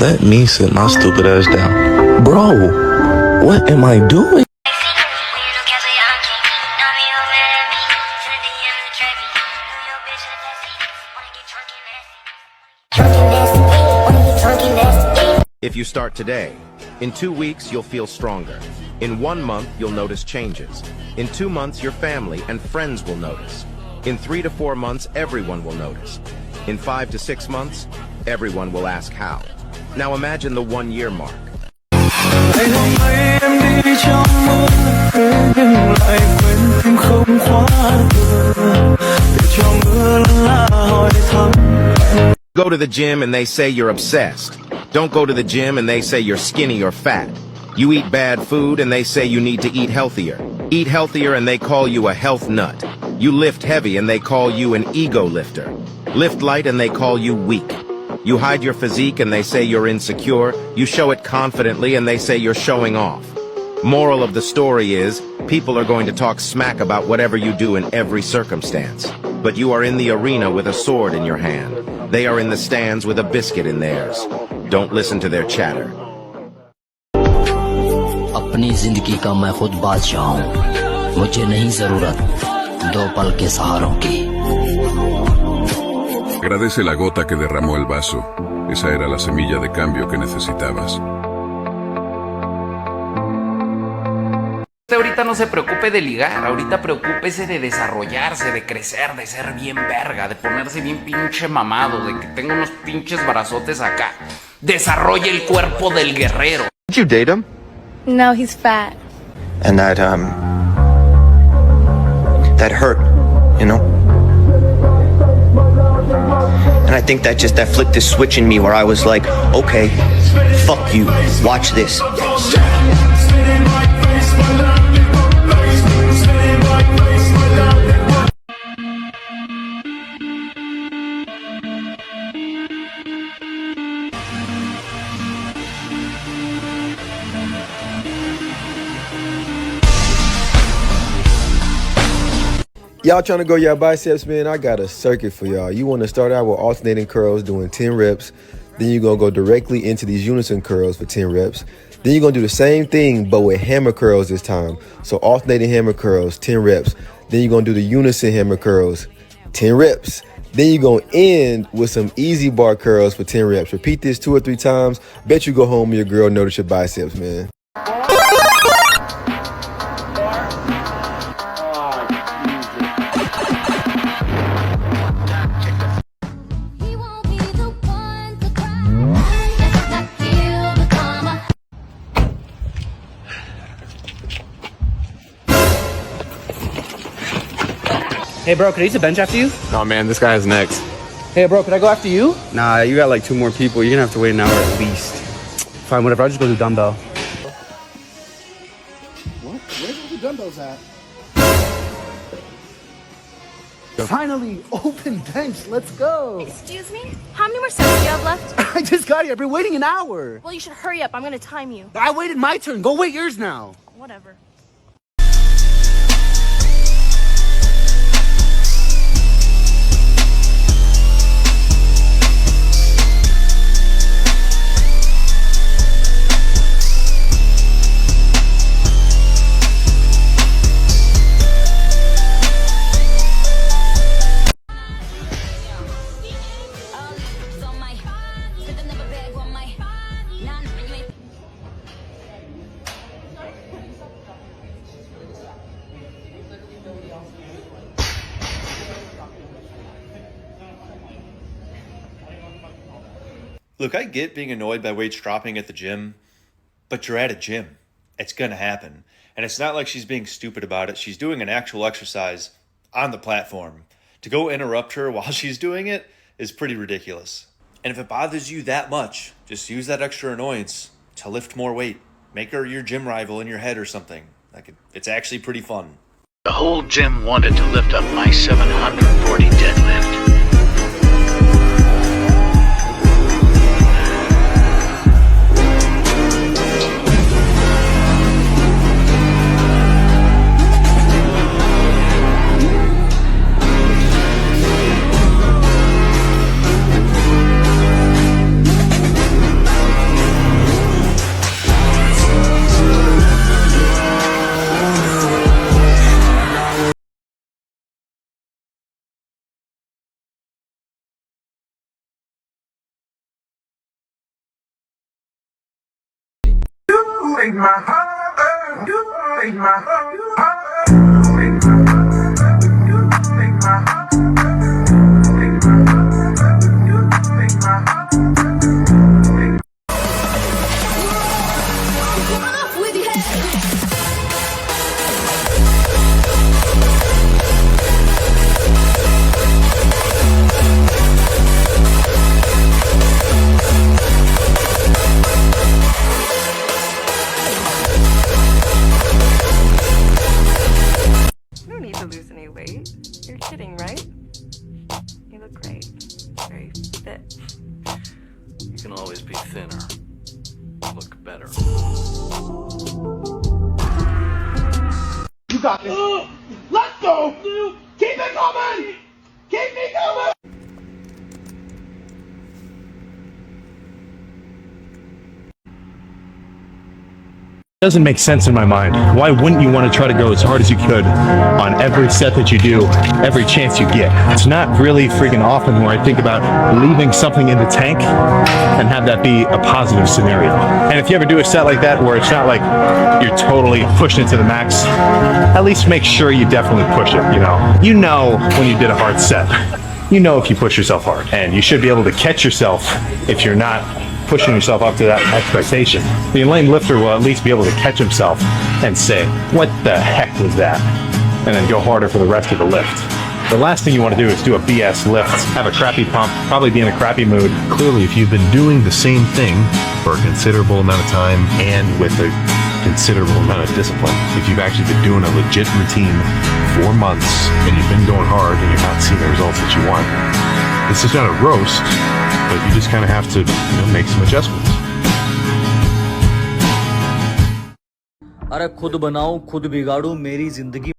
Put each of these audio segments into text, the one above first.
Let me sit my stupid ass down. Bro, what am I doing? If you start today, in 2 weeks you'll feel stronger. In 1 month you'll notice changes. In 2 months your family and friends will notice. In 3 to 4 months everyone will notice. In 5 to 6 months, everyone will ask how. Now imagine the 1-year mark. Go to the gym and they say you're obsessed. Don't go to the gym and they say you're skinny or fat. You eat bad food and they say you need to eat healthier. Eat healthier and they call you a health nut. You lift heavy and they call you an ego lifter. Lift light and they call you weak. You hide your physique and they say you're insecure. You show it confidently and they say you're showing off. Moral of the story is, people are going to talk smack about whatever you do in every circumstance. But you are in the arena with a sword in your hand. They are in the stands with a biscuit in theirs. Don't listen to their chatter. अपनी जिंदगी का मैं खुद बादशाह हूँ मुझे नहीं जरूरत दो पल के सहारों की Agradece la gota que derramó el vaso. Esa era la semilla de cambio que necesitabas. Ahorita no se preocupe de ligar, ahorita preocúpese de desarrollarse, de crecer, de ser bien verga, de ponerse bien pinche mamado, de que tenga unos pinches brazotes acá. Desarrolle el cuerpo del guerrero. Did you date him? No, he's fat. And that hurt, you know? And I think that flipped this switch in me where I was like, okay, fuck you, watch this. Y'all trying to grow your biceps, man? I got a circuit for y'all. You want to start out with alternating curls doing 10 reps. Then you're going to go directly into these unison curls for 10 reps. Then you're going to do the same thing, but with hammer curls this time. So alternating hammer curls, 10 reps. Then you're going to do the unison hammer curls, 10 reps. Then you're going to end with some easy bar curls for 10 reps. Repeat this 2 or 3 times. Bet you go home and your girl notice your biceps, man. Hey bro, can I use a bench after you? Oh man, this guy is next. Hey bro, can I go after you? Nah, you got like 2 more people. You're gonna have to wait an hour at least. Fine, whatever, I'll just go do dumbbell. What? Where's all the dumbbells at? Finally, open bench, let's go. Excuse me? How many more sets do you have left? I just got here, I've been waiting an hour. Well, you should hurry up. I'm gonna time you. I waited my turn, go wait yours now. Whatever. Look, I get being annoyed by weights dropping at the gym, but you're at a gym. It's going to happen. And it's not like she's being stupid about it. She's doing an actual exercise on the platform. To go interrupt her while she's doing it is pretty ridiculous. And if it bothers you that much, just use that extra annoyance to lift more weight. Make her your gym rival in your head or something. It's actually pretty fun. The whole gym wanted to lift up my 740 deadlift. make my heart, you make my heart, you make my heart, you make my heart, you make my heart, you make my heart. You're kidding, right? You look great. Very fit. You can always be thinner. Look better. You got this. Let's go! Keep it coming! Keep me coming! Doesn't make sense in my mind. Why wouldn't you want to try to go as hard as you could on every set that you do, every chance you get? It's not really freaking often where I think about leaving something in the tank and have that be a positive scenario. And if you ever do a set like that where it's not like you're totally pushing it to the max, at least make sure you definitely push it, you know? You know when you did a hard set. You know if you push yourself hard, and you should be able to catch yourself if you're not pushing yourself up to that expectation. The lame lifter will at least be able to catch himself and say, what the heck was that? And then go harder for the rest of the lift. The last thing you want to do is do a BS lift, have a crappy pump, probably be in a crappy mood. Clearly, if you've been doing the same thing for a considerable amount of time and with a considerable amount of discipline, if you've actually been doing a legit routine for months and you've been going hard and you're not seeing the results that you want, this is not a roast, but you just kind of have to, make some adjustments. अरे खुद बनाऊं खुद बिगाड़ूं मेरी जिंदगी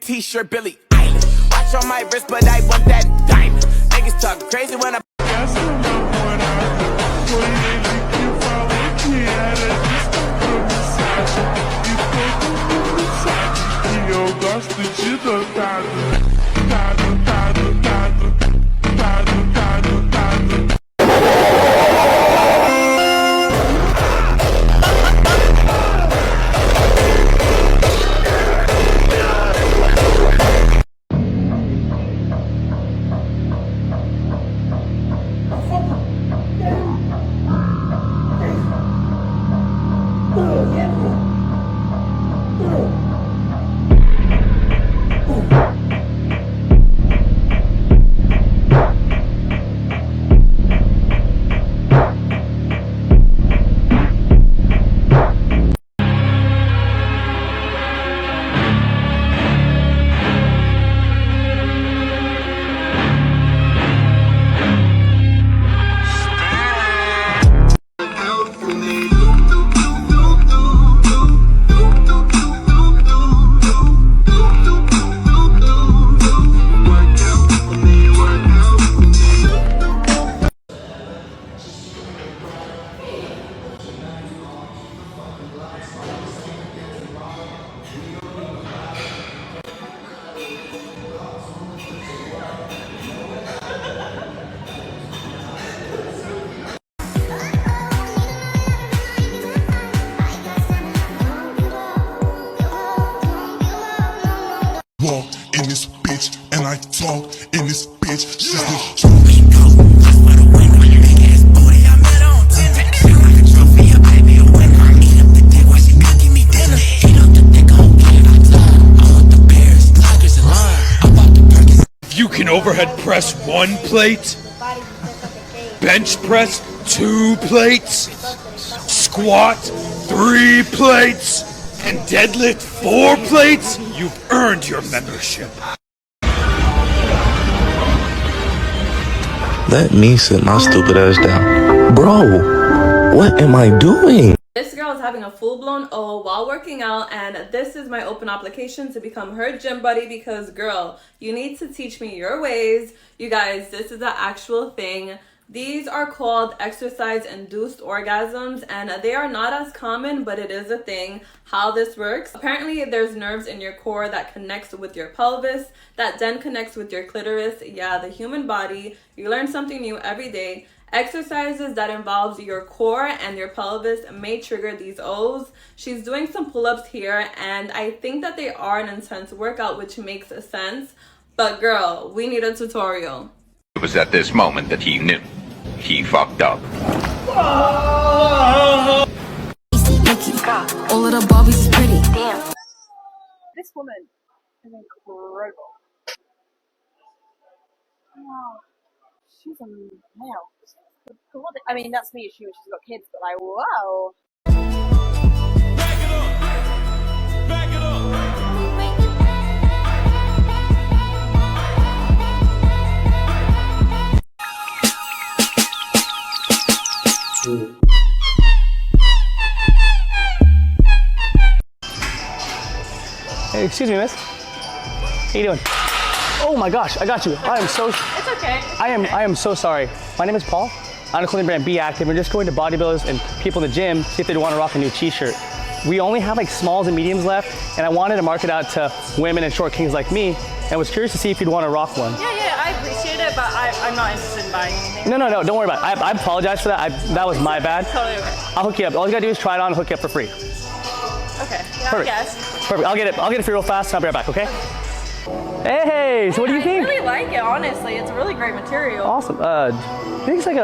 T-shirt Billy Eilish. Watch on my wrist, but I want that diamond. Niggas talk crazy when I. Eu gosto de dotado. press 1 plate, bench press 2 plates, squat 3 plates, and deadlift 4 plates, you've earned your membership. Let me sit my stupid ass down. Bro, what am I doing? This girl is having a full-blown O while working out, and this is my open application to become her gym buddy because, girl, you need to teach me your ways. You guys, this is the actual thing. These are called exercise-induced orgasms, and they are not as common, but it is a thing. How this works: apparently there's nerves in your core that connects with your pelvis, that then connects with your clitoris. Yeah, the human body. You learn something new every day. Exercises that involves your core and your pelvis may trigger these O's. She's doing some pull-ups here, and I think that they are an intense workout, which makes sense. But girl, we need a tutorial. It was at this moment that he knew. He fucked up. All of the Barbies is pretty. Damn. This woman is incredible. Wow. She's a male. I mean, that's me assuming she's got kids, but like, wow. Back it up. Hey, excuse me, miss. How you doing? Oh my gosh, I got you. I am so. It's okay. I am so sorry. My name is Paul. I'm a clothing brand Be Active. We're just going to bodybuilders and people in the gym, see if they want to rock a new t-shirt. We only have like smalls and mediums left, and I wanted to market out to women and short kings like me, and was curious to see if you'd want to rock one. Yeah, I appreciate it, but I'm not interested in buying anything. No, don't worry about it. I apologize for that. That was my bad. Totally okay. I'll hook you up. All you gotta do is try it on and hook you up for free. Okay, yeah, Perfect. I guess. Perfect. I'll get it for you real fast, and I'll be right back, okay? Hey, so what do you think? I really like it, honestly. It's a really great material. Awesome. Do you think it's like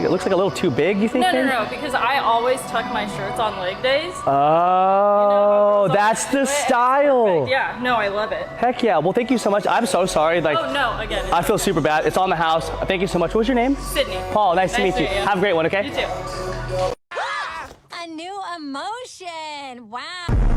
it looks like a little too big, you think? No, because I always tuck my shirts on leg days. Oh, that's the style. Yeah, no, I love it. Heck yeah. Well, thank you so much. I'm so sorry. Like, oh, no, again. I feel super bad. It's on the house. Thank you so much. What's your name? Sydney. Paul, nice to meet you. Have a great one, okay? You too. A new emotion. Wow.